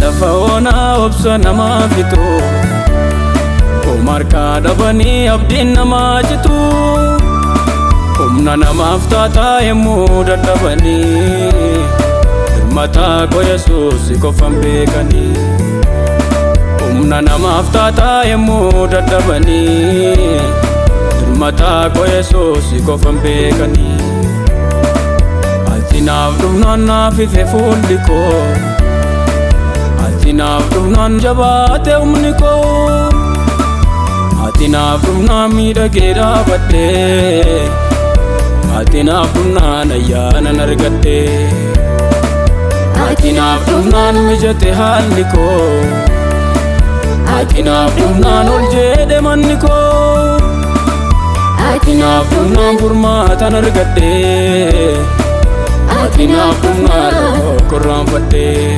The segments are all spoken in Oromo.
lafa onaa obsa namaa fitu Marka dabanii abdiin namaa jitu Humna namaaf taataa yemmuu dadhabanii Hirmataa koo Yesuus qofan beekanii Humna namaaf taataa yemmuu dadhabanii Hirmataa koo Yesuus qofan beekanii Ati naaf dhufnaan naaf ife fuulli koo Ati naaf dhufnaan jabaate humni koo Ati naaf dhufnaan miidhagee dhaabadhee Ati naaf dhufnaan ayyaanan argadhee Ati naaf dhufnaan mijate haalli koo Ati naaf dhufnaan ol jedhe manni koo Ati naaf dhufnaan furmaatan argadhee Ati naaf dhufnaan korraanfadhee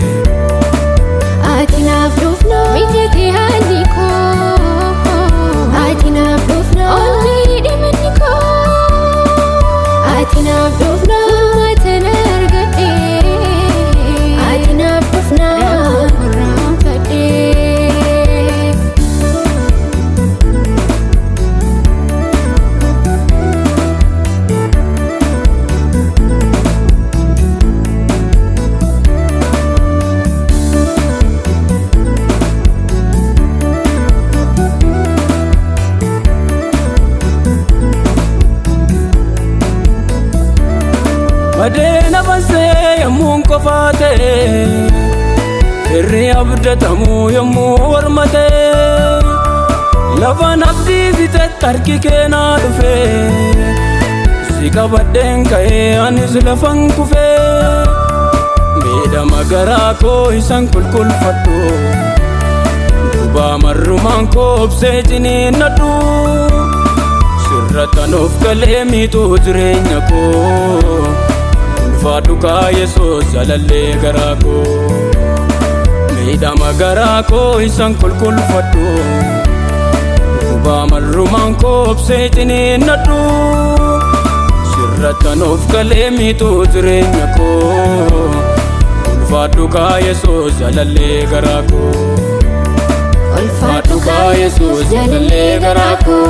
Ati naaf dhufnaan mijate haalli koo Ati naaf dhufnaan ol jedhe manni koo Ati naaf dhufnaan furmaatan argadhee Ati naaf dhufnaan korraanfadhee Madeena bansee yemmuu qofaate Irri abdatamuu yemmuu warmate Lafaan abdii fitetti harki keenaa dhufe Si qabadheen ka'ee anis lafan kufe Miidhama garaa koo isan qulqulfadhu Gubaa marrumaan koo obsee ciniinnadhu Sirratan of galee miixuu jireenya koo Ulfaadhu kaa Yesuus jaalallee garaa koo Miidhama garaa koo isan qulqulfadhu Gubaa marrumaan koo obsee ciniinnadhu Sirratan of galee miixuu jireenya koo Ulfaadhu kaa Yesuus jaalallee garaa koo Ulfaadhu kaa Yesuus jaalallee garaa koo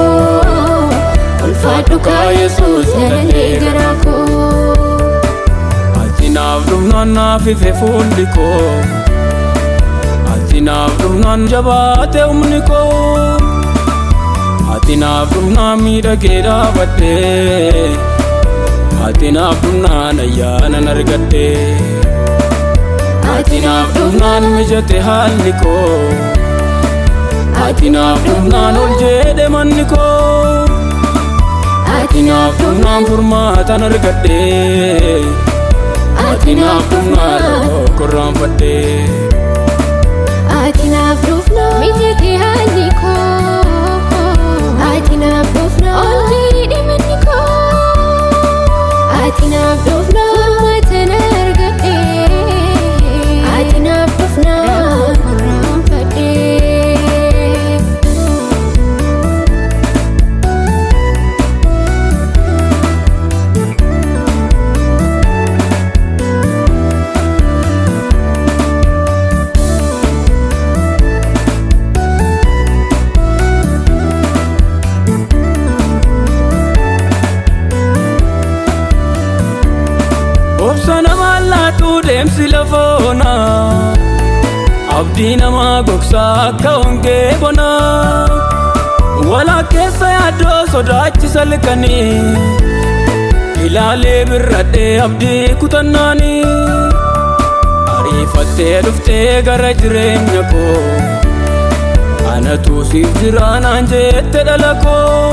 Ulfaadhu kaa Yesuus jaalallee garaa koo Ati naaf dhufnaan naaf ife fuulli koo Ati naaf dhufnaan jabaate humni koo Ati naaf dhufnaan miidhagee dhaabadhee Ati naaf dhufnaan ayyaanan argadhee Ati naaf dhufnaan mijate haalli koo Ati naaf dhufnaan ol jedhe manni koo Ati naaf dhufnaan furmaatan argadhee Ati naaf dhufnaan korraanfadhee Ati naaf dhufnaan mijate haalli koo Ati naaf dhufnaan ol jedhe manni koo Ati naaf dhufnaan furmaatan argadhee Ati naaf dhufnaan korraanfadhee Obsa namaa laatu deemsi lafa onaa Abdii namaa gogsaa akka hongee bonaa Walaa keessa yaaddoo sodaachisa liqanii Ilaalee birradhee abdii kutannaanii Ariifattee dhuftee gara jireenya koo Anatu siif jira naan jette dhala koo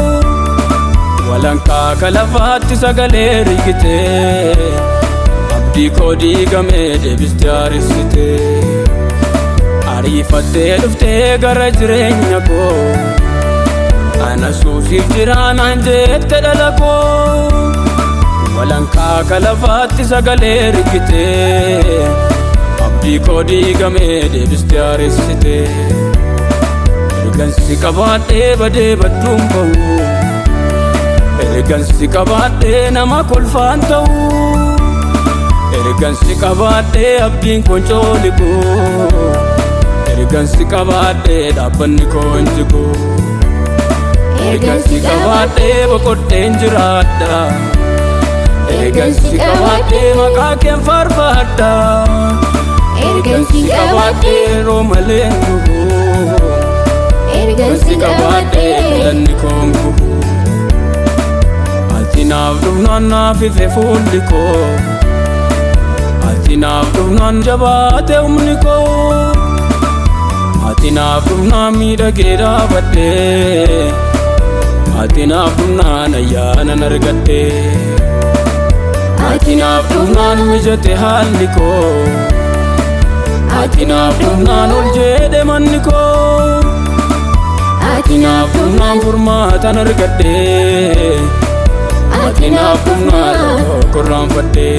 Walankaa kalafaatti sagalee rigitee Abdii koo diigamee deebistee haaressitee Ariifattee dhuftee gara jireenya koo Anatu siif jira naan jette dhala koo Walankaa kalafaatti sagalee rigitee Abdii koo diigamee deebistee haaressitee Ergansi qabaadhee badee badduun bahu Ergansi qabaadhee nama kolfaan ta'u ergan si qabaadhe abdiin koon cooliku ergan si qabaadhe dhaabbanni koon jigu ergan si qabaadhe boqodheen jiraadha ergan si qabaadhe maqaa keen faarfadha ergan si qabaadhe roomaleen gubu ergan si qabaadhe filanni koon gubu ati naaf dhufnaan naaf ife fuulli koo ati naaf dhufnaan jabaate humni koo ati naaf dhufnaan miidhagee dhaabadhe ati naaf dhufnaan ayyaanan argadhe ati naaf dhufnaan mijate haalli koo ati naaf dhufnaan ol jedhe manni koo ati naaf dhufnaan furmaatan argadhe ati naaf dhufnaan korraanfadhe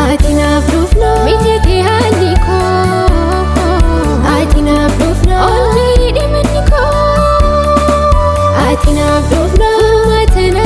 ati naaf dhufnaan mijate haalli koo ati naaf dhufnaan ol jedhe manni koo ati naaf dhufnaan furmaatan